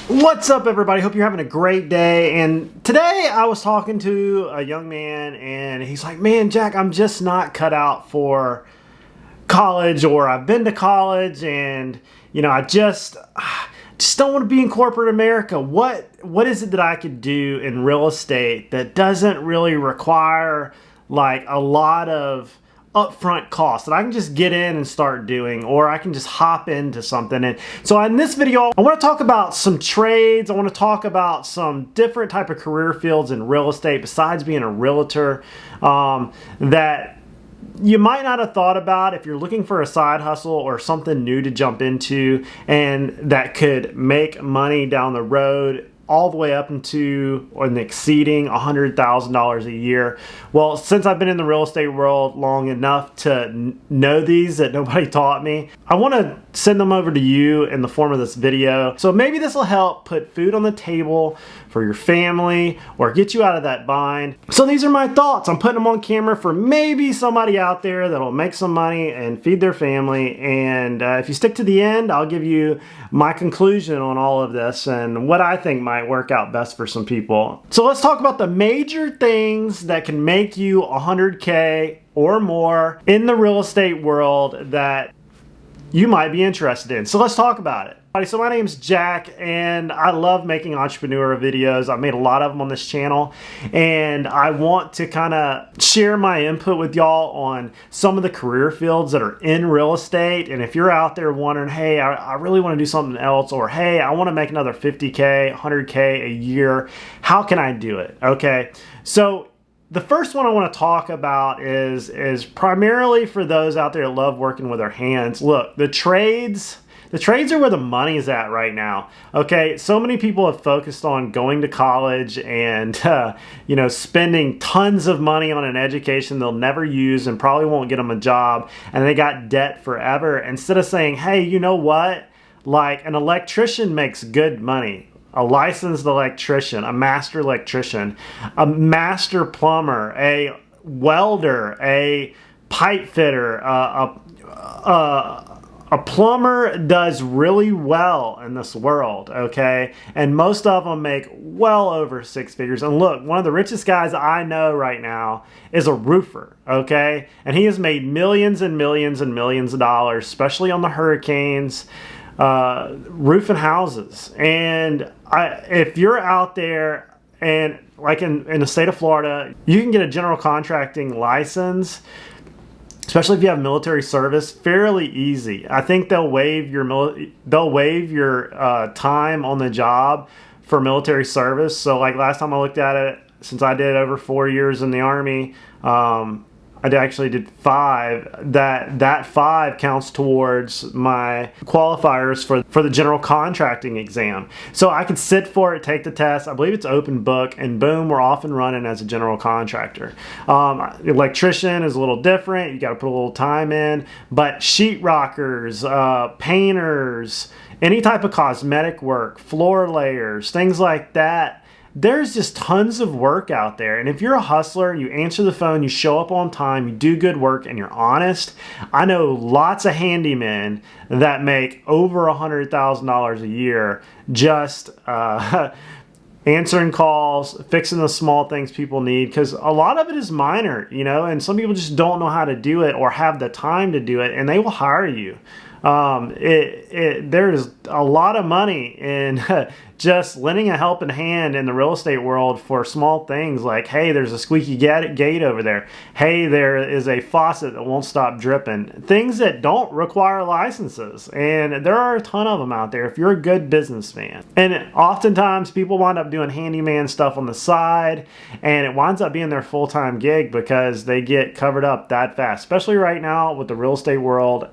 What's up, everybody? Hope you're having a great day. And today I was talking to a young man, and he's like, man, Jack, I'm just not cut out for college, or I've been to college, and I just don't want to be in corporate America. What is it that I could do in real estate that doesn't really require like a lot of upfront costs that I can just get in and start doing, or I can just hop into something? And so in this video, I want to talk about some trades. I want to talk about some different type of career fields in real estate besides being a realtor, that you might not have thought about if you're looking for a side hustle or something new to jump into, and that could make money down the road all the way up into and exceeding $100,000 a year. Well, since I've been in the real estate world long enough to know these that nobody taught me, I want to send them over to you in the form of this video. So maybe this will help put food on the table for your family or get you out of that bind. So these are my thoughts. I'm putting them on camera for maybe somebody out there that'll make some money and feed their family. And if you stick to the end, I'll give you my conclusion on all of this and what I think might work out best for some people. So let's talk about the major things that can make you 100K or more in the real estate world that you might be interested in. So let's talk about it. So my name's Jack, and I love making entrepreneur videos. I've made a lot of them on this channel, and I want to kind of share my input with y'all on some of the career fields that are in real estate. And if you're out there wondering, hey, I really want to do something else, or hey, I want to make another 50K, 100K a year, how can I do it? Okay, so the first one I want to talk about is primarily for those out there that love working with their hands. Look, the trades are where the money is at right now. Okay, so many people have focused on going to college and spending tons of money on an education they'll never use and probably won't get them a job, and they got debt forever. Instead of saying, hey, you know what? Like, an electrician makes good money. A licensed electrician, a master electrician, a master plumber, a welder, a pipe fitter, a plumber does really well in this world, okay? And most of them make well over six figures. And look, one of the richest guys I know right now is a roofer, okay? And he has made millions and millions and millions of dollars, especially on the hurricanes, roofing houses. And if you're out there and like in the state of Florida, you can get a general contracting license, especially if you have military service, fairly easy. I think they'll waive your time on the job for military service. So like last time I looked at it, since I did over 4 years in the Army, I actually did 5. That 5 counts towards my qualifiers for the general contracting exam. So I could sit for it, take the test. I believe it's open book, and boom, we're off and running as a general contractor. Electrician is a little different. You got to put a little time in. But sheetrockers, painters, any type of cosmetic work, floor layers, things like that. There's just tons of work out there. And if you're a hustler, you answer the phone, you show up on time, you do good work, and you're honest, I know lots of handymen that make over $100,000 a year just answering calls, fixing the small things people need, because a lot of it is minor, and some people just don't know how to do it or have the time to do it, and they will hire you. There's a lot of money in just lending a helping hand in the real estate world for small things like, hey, there's a squeaky gate over there. Hey, there is a faucet that won't stop dripping. Things that don't require licenses. And there are a ton of them out there if you're a good businessman. And oftentimes people wind up doing handyman stuff on the side, and it winds up being their full-time gig because they get covered up that fast, especially right now with the real estate world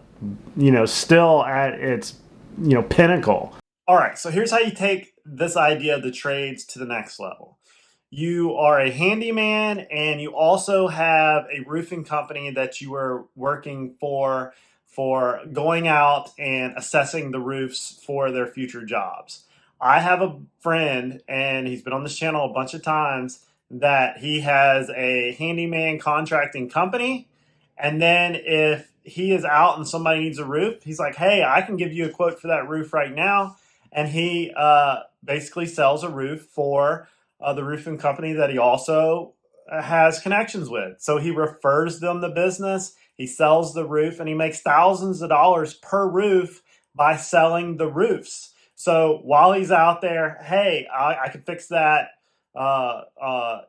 still at its pinnacle. All right, so here's how you take this idea of the trades to the next level. You are a handyman, and you also have a roofing company that you are working for going out and assessing the roofs for their future jobs. I have a friend, and he's been on this channel a bunch of times, that he has a handyman contracting company, and then if he is out and somebody needs a roof, he's like, hey, I can give you a quote for that roof right now. and he basically sells a roof for the roofing company that he also has connections with. So he refers them the business, he sells the roof, and he makes thousands of dollars per roof by selling the roofs. So while he's out there, hey, I can fix that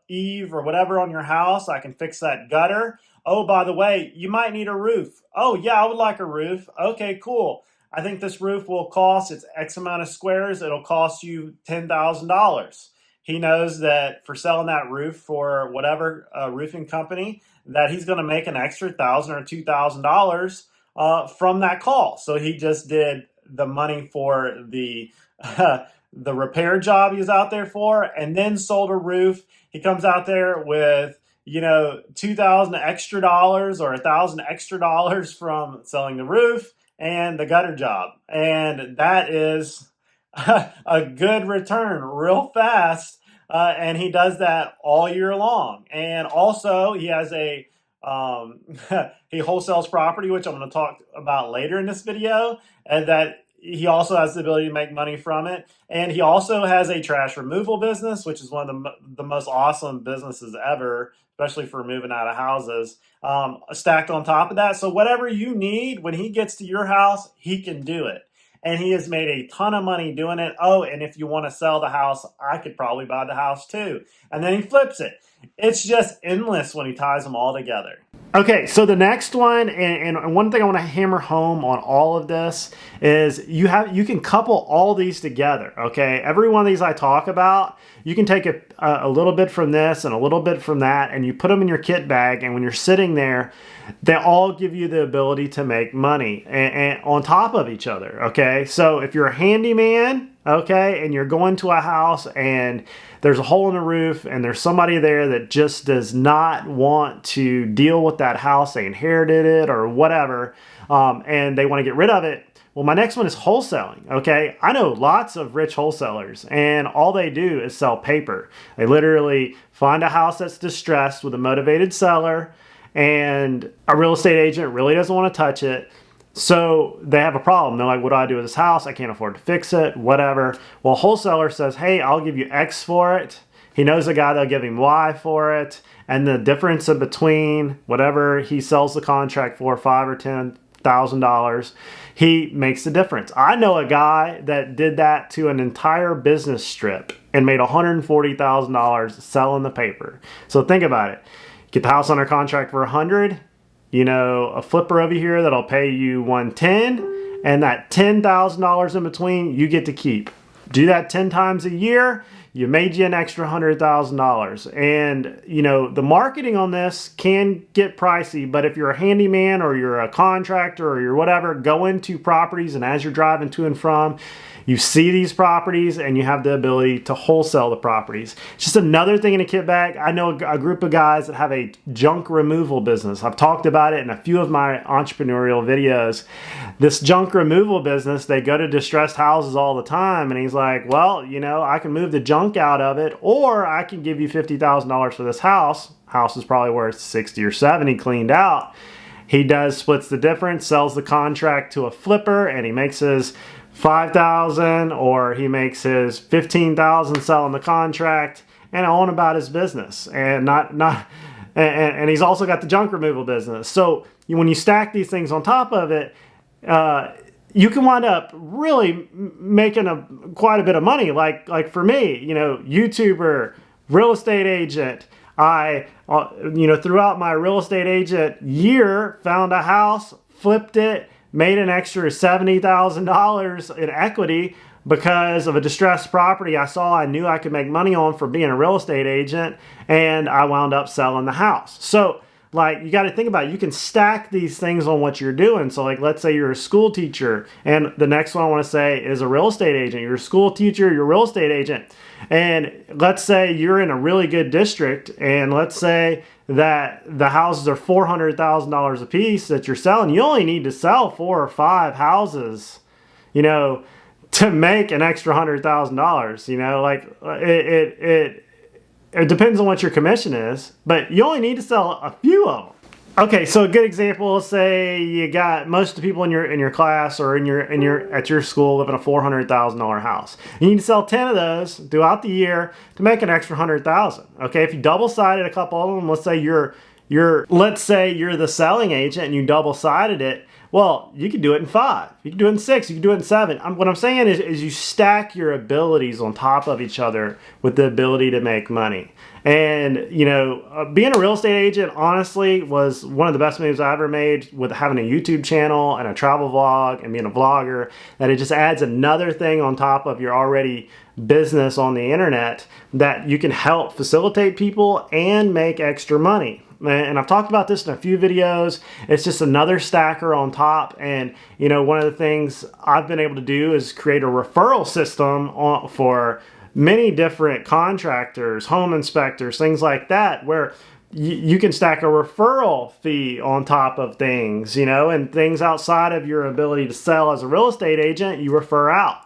eave or whatever on your house. I can fix that gutter. Oh, by the way, you might need a roof. Oh, yeah, I would like a roof. Okay, cool. I think this roof will cost, it's X amount of squares. It'll cost you $10,000. He knows that for selling that roof for whatever roofing company, that he's going to make an extra $1,000 or $2,000 from that call. So he just did the money for the the repair job he was out there for, and then sold a roof. He comes out there with, you know, $2,000 extra dollars or $1,000 extra dollars from selling the roof and the gutter job, and that is a good return real fast. And he does that all year long. And also, he has a he wholesales property, which I'm going to talk about later in this video, and that he also has the ability to make money from it. And he also has a trash removal business, which is one of the most awesome businesses ever, especially for moving out of houses, stacked on top of that. So whatever you need, when he gets to your house, he can do it. And he has made a ton of money doing it. Oh, and if you want to sell the house, I could probably buy the house too. And then he flips it. It's just endless when he ties them all together. Okay, so the next one, and one thing I want to hammer home on all of this is you can couple all these together, okay? Every one of these I talk about, you can take a little bit from this and a little bit from that, and you put them in your kit bag, and when you're sitting there, they all give you the ability to make money and on top of each other, okay? So if you're a handyman, okay, and you're going to a house and there's a hole in the roof and there's somebody there that just does not want to deal with that house, they inherited it or whatever, and they want to get rid of it. Well, my next one is wholesaling, okay? I know lots of rich wholesalers, and all they do is sell paper. They literally find a house that's distressed with a motivated seller, and a real estate agent really doesn't want to touch it. So they have a problem. They're like, what do I do with this house? I can't afford to fix it, whatever. Well, a wholesaler says, hey, I'll give you X for it. He knows a guy that'll give him Y for it. And the difference in between whatever he sells the contract for, $5,000 or $10,000, he makes the difference. I know a guy that did that to an entire business strip and made $140,000 selling the paper. So think about it. Get the house under contract for $100,000. You know, a flipper over here that'll pay you $110,000, and that $10,000 in between you get to keep. Do that 10 times a year, you made you an extra $100,000. And you know, the marketing on this can get pricey, but if you're a handyman or you're a contractor or you're whatever, go into properties, and as you're driving to and from, you see these properties and you have the ability to wholesale the properties. It's just another thing in a kit bag. I know a group of guys that have a junk removal business. I've talked about it in a few of my entrepreneurial videos. This junk removal business, they go to distressed houses all the time, and he's like, well, you know, I can move the junk out of it, or I can give you $50,000 for this house. House is probably worth 60 or 70 cleaned out. He splits the difference, sells the contract to a flipper, and he makes his $5,000, or he makes his $15,000 selling the contract and on about his business, and and he's also got the junk removal business. So when you stack these things on top of it, you can wind up really making quite a bit of money. Like for me, you know, YouTuber, real estate agent. I, you know, throughout my real estate agent year, found a house, flipped it, made an extra $70,000 in equity because of a distressed property I saw I knew I could make money on for being a real estate agent, and I wound up selling the house. So like, you got to think about it. You can stack these things on what you're doing. So like, let's say you're a school teacher, and the next one I want to say is a real estate agent. You're a school teacher, you're a real estate agent. And let's say you're in a really good district, and let's say that the houses are $400,000 a piece that you're selling. You only need to sell 4 or 5 houses, you know, to make an extra $100,000. You know, like it depends on what your commission is, but you only need to sell a few of them. Okay, so a good example, let's say you got most of the people in your class or at your school live in a $400,000 house. You need to sell 10 of those throughout the year to make an extra 100,000. Okay, if you double-sided a couple of them, let's say you're the selling agent and you double-sided it. Well, you can do it in 5. You can do it in 6. You can do it in 7. What I'm saying is you stack your abilities on top of each other with the ability to make money. And, being a real estate agent, honestly, was one of the best moves I ever made with having a YouTube channel and a travel vlog and being a vlogger, that it just adds another thing on top of your already business on the internet that you can help facilitate people and make extra money. And I've talked about this in a few videos. It's just another stacker on top. And, one of the things I've been able to do is create a referral system for many different contractors, home inspectors, things like that, where you can stack a referral fee on top of things, and things outside of your ability to sell as a real estate agent, you refer out.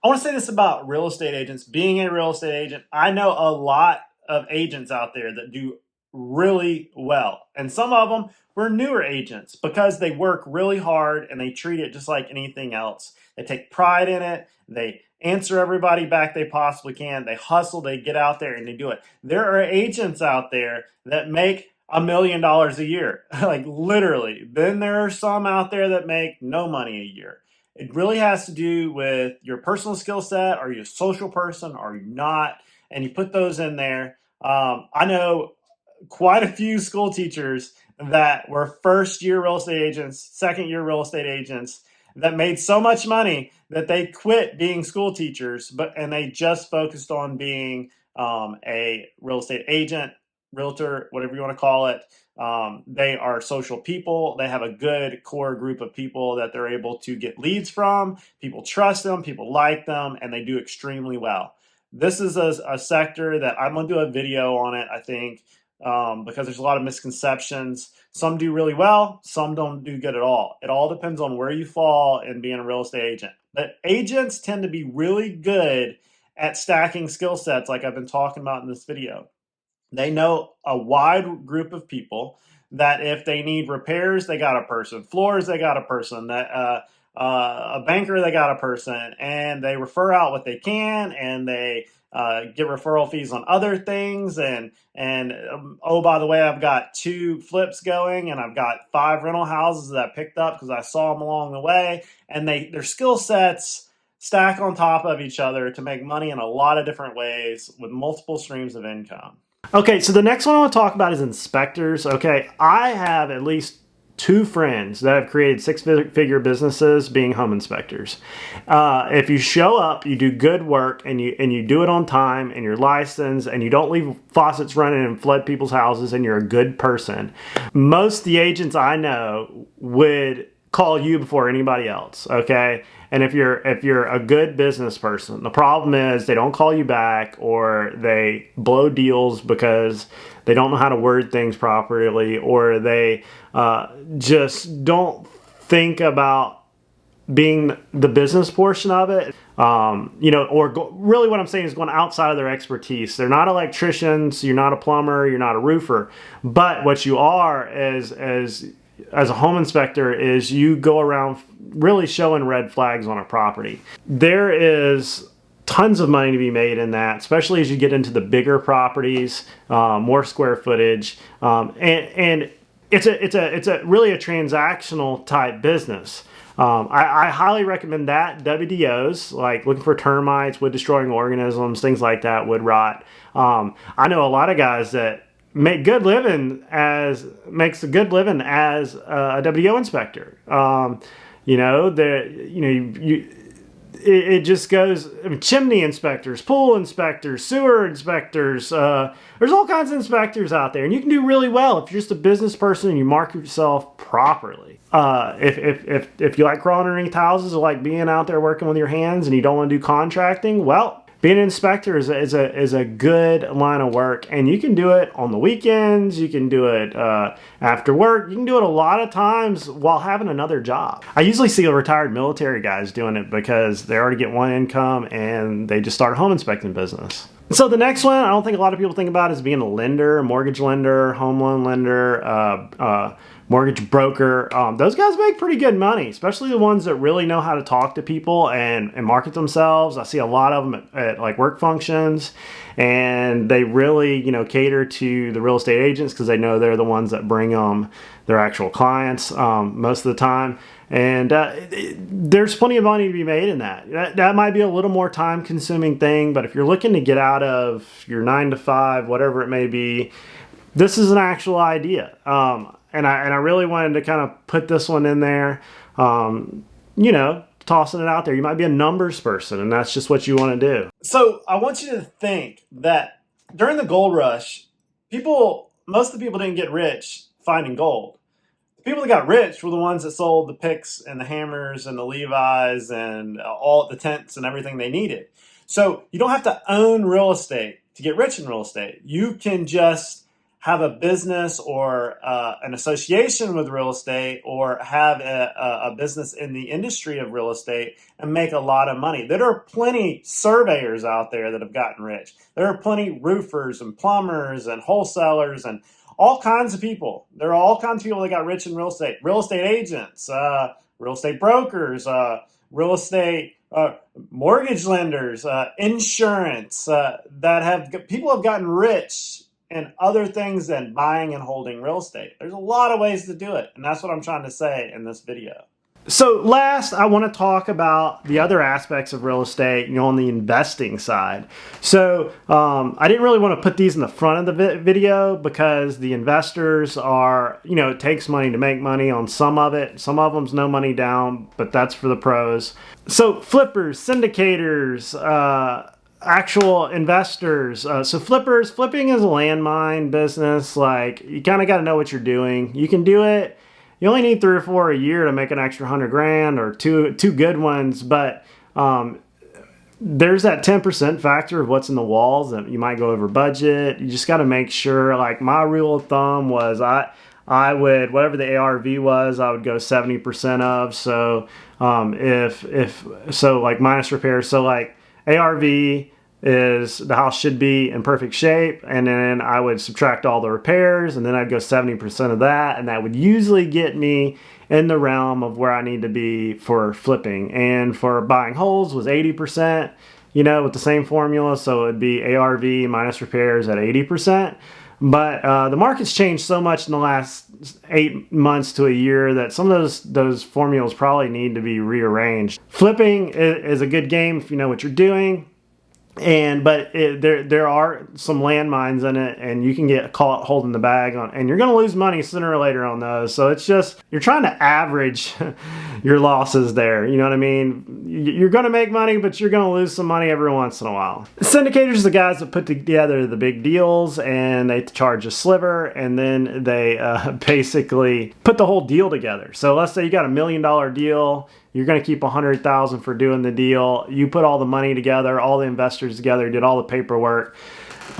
I want to say this about real estate agents. Being a real estate agent, I know a lot of agents out there that do really well. And some of them were newer agents because they work really hard and they treat it just like anything else. They take pride in it. They answer everybody back they possibly can. They hustle, they get out there and they do it. There are agents out there that make $1 million a year, like literally. Then there are some out there that make no money a year. It really has to do with your personal skill set. Are you a social person? Are you not? And you put those in there. I know quite a few school teachers that were first-year real estate agents, second-year real estate agents that made so much money that they quit being school teachers, and they just focused on being a real estate agent, realtor, whatever you want to call it. They are social people. They have a good core group of people that they're able to get leads from. People trust them, people like them, and they do extremely well. This is a sector that I'm going to do a video on it, I think, because there's a lot of misconceptions. Some do really well, some don't do good at all. It all depends on where you fall in being a real estate agent. But agents tend to be really good at stacking skill sets like I've been talking about in this video. They know a wide group of people that if they need repairs, they got a person. Floors, they got a person. A banker, they got a person. And they refer out what they can, and they get referral fees on other things. And oh, by the way, I've got 2 flips going, and I've got 5 rental houses that I picked up because I saw them along the way. And their skill sets stack on top of each other to make money in a lot of different ways with multiple streams of income. Okay, so the next one I want to talk about is inspectors. Okay, I have at least 2 friends that have created 6-figure businesses being home inspectors. If you show up, you do good work, and you do it on time, and you're licensed, and you don't leave faucets running and flood people's houses, and you're a good person, most of the agents I know would call you before anybody else. Okay. And if you're a good business person, the problem is they don't call you back, or they blow deals because they don't know how to word things properly, or they just don't think about being the business portion of it. Really what I'm saying is going outside of their expertise. They're not electricians, you're not a plumber, you're not a roofer, but what you are as a home inspector is you go around really showing red flags on a property. There is tons of money to be made in that, especially as you get into the bigger properties, more square footage, and it's really a transactional type business. I highly recommend that. WDOs, like looking for termites, wood destroying organisms, things like that, wood rot. I know a lot of guys that makes a good living as a WDO inspector. It just goes, chimney inspectors, pool inspectors, sewer inspectors. There's all kinds of inspectors out there, and you can do really well if you're just a business person and you market yourself properly. If you like crawling underneath houses or like being out there working with your hands and you don't want to do contracting, well, being an inspector is a good line of work, and you can do it on the weekends. You can do it after work. You can do it a lot of times while having another job. I usually see retired military guys doing it because they already get one income and they just start a home inspecting business. So the next one, I don't think a lot of people think about is being a lender, a mortgage lender, home loan lender, mortgage broker. Those guys make pretty good money, especially the ones that really know how to talk to people and market themselves. I see a lot of them at like work functions, and they really, cater to the real estate agents because they know they're the ones that bring them their actual clients most of the time. And there's plenty of money to be made in that. That might be a little more time consuming thing, but if you're looking to get out of your 9 to 5, whatever it may be, this is an actual idea. And I really wanted to kind of put this one in there, tossing it out there. You might be a numbers person, and that's just what you want to do. So I want you to think that during the gold rush, most of the people didn't get rich finding gold. The people that got rich were the ones that sold the picks and the hammers and the Levi's and all the tents and everything they needed. So you don't have to own real estate to get rich in real estate. You can just have a business or an association with real estate, or have a business in the industry of real estate and make a lot of money. There are plenty surveyors out there that have gotten rich. There are plenty roofers and plumbers and wholesalers and all kinds of people. There are all kinds of people that got rich in real estate. Real estate agents, real estate brokers, real estate mortgage lenders, insurance, people have gotten rich and other things than buying and holding real estate. There's a lot of ways to do it, and that's what I'm trying to say in this video. So last, I want to talk about the other aspects of real estate, on the investing side. So I didn't really want to put these in the front of the video because the investors are, it takes money to make money on some of it. Some of them's no money down, but that's for the pros. So flippers, syndicators, actual investors. So flipping is a landmine business. Like, you kind of got to know what you're doing. You can do it. You only need 3 or 4 a year to make an extra $100,000, or two good ones. But there's that 10% factor of what's in the walls that you might go over budget. You just got to make sure. Like, my rule of thumb was I would, whatever the ARV was, I would go 70% of. So like minus repairs. So like ARV is the house should be in perfect shape, and then I would subtract all the repairs, and then I'd go 70% of that, and that would usually get me in the realm of where I need to be for flipping. And for buying wholes was 80%, with the same formula, so it would be ARV minus repairs at 80%. But the market's changed so much in the last 8 months to a year that some of those formulas probably need to be rearranged. Flipping is a good game if you know what you're doing. But there are some landmines in it, and you can get caught holding the bag on, and you're going to lose money sooner or later on those. So it's just, you're trying to average your losses there. You know what I mean? You're going to make money, but you're going to lose some money every once in a while. Syndicators are the guys that put together the big deals, and they charge a sliver, and then they basically put the whole deal together. So let's say you got $1 million deal. You're going to keep $100,000 for doing the deal. You put all the money together, all the investors together, did all the paperwork.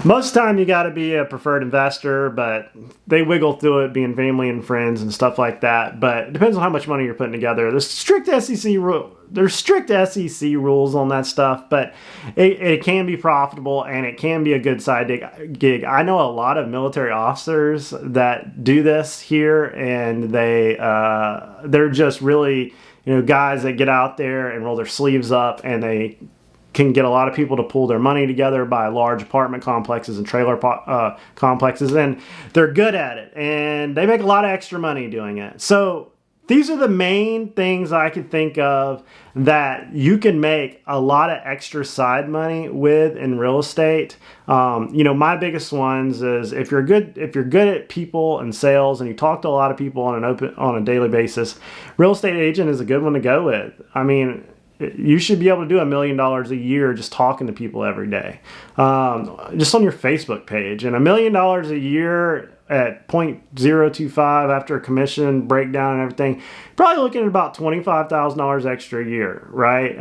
Most of the time you got to be a preferred investor, but they wiggle through it being family and friends and stuff like that. But it depends on how much money you're putting together. There's strict SEC rules on that stuff, but it can be profitable, and it can be a good side gig. I know a lot of military officers that do this here, and they're just really, guys that get out there and roll their sleeves up, and they can get a lot of people to pool their money together, buy large apartment complexes and trailer complexes, and they're good at it, and they make a lot of extra money doing it. So these are the main things I could think of that you can make a lot of extra side money with in real estate. My biggest ones is if you're good at people and sales, and you talk to a lot of people on a daily basis, real estate agent is a good one to go with. I mean, you should be able to do $1 million a year just talking to people every day, just on your Facebook page. And $1 million a year at 0.025 after a commission breakdown and everything, probably looking at about $25,000 extra a year, right?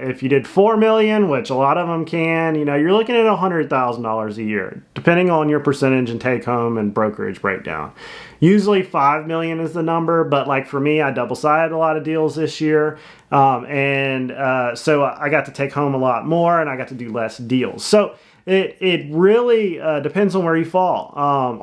If you did 4 million, which a lot of them can, you're looking at $100,000 a year, depending on your percentage and take home and brokerage breakdown. Usually 5 million is the number, but like for me, I double-sided a lot of deals this year. So I got to take home a lot more, and I got to do less deals. So it really depends on where you fall.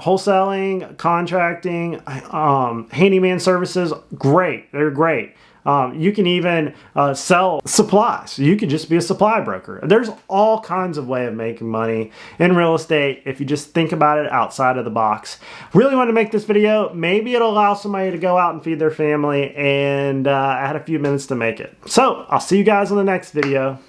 Wholesaling, contracting, handyman services, great. They're great. You can even sell supplies. You could just be a supply broker. There's all kinds of ways of making money in real estate if you just think about it outside of the box. Really wanted to make this video. Maybe it'll allow somebody to go out and feed their family, and I had a few minutes to make it. So I'll see you guys on the next video.